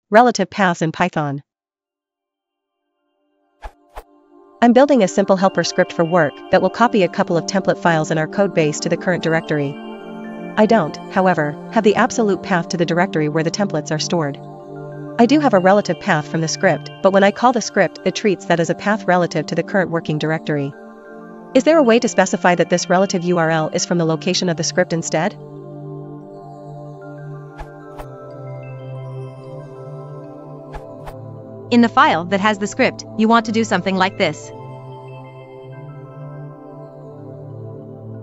Relative paths in Python. I'm building a simple helper script for work that will copy a couple of template files in our codebase to the current directory. I don't, however, have the absolute path to the directory where the templates are stored. I do have a relative path from the script, but when I call the script, it treats that as a path relative to the current working directory. Is there a way to specify that this relative URL is from the location of the script instead? In the file that has the script, you want to do something like this.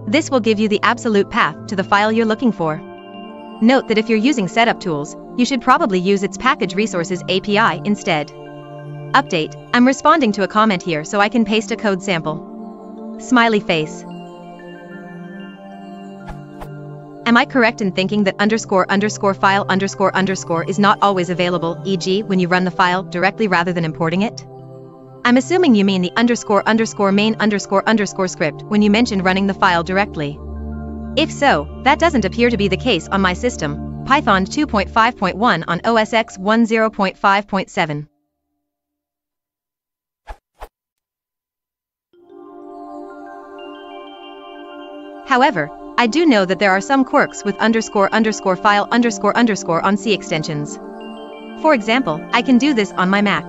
This will give you the absolute path to the file you're looking for. Note that if you're using setup tools, you should probably use its package resources API instead. Update: I'm responding to a comment here so I can paste a code sample. Smiley face. Am I correct in thinking that __file___ is not always available, e.g. when you run the file directly rather than importing it? I'm assuming you mean the __main___ script when you mentioned running the file directly. If so, that doesn't appear to be the case on my system, Python 2.5.1 on OS X 10.5.7. However, I do know that there are some quirks with __file___ on C extensions. For example, I can do this on my Mac.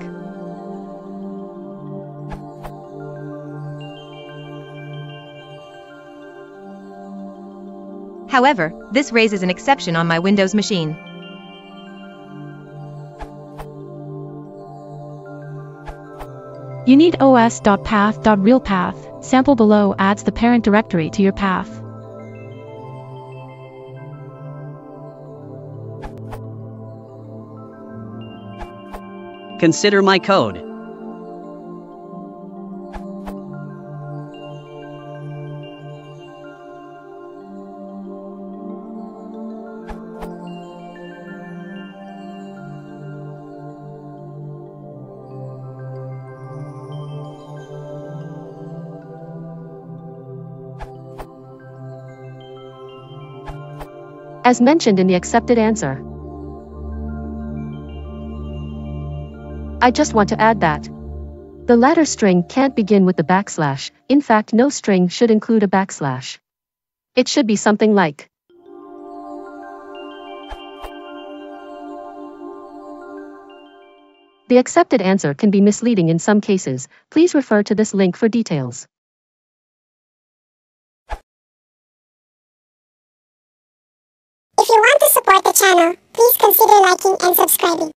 However, this raises an exception on my Windows machine. You need os.path.realpath. Sample below adds the parent directory to your path. Consider my code. As mentioned in the accepted answer. I just want to add that the latter string can't begin with the backslash. In fact, no string should include a backslash. It should be something like the accepted answer can be misleading in some cases. Please refer to this link for details. If you want to support the channel, please consider liking and subscribing.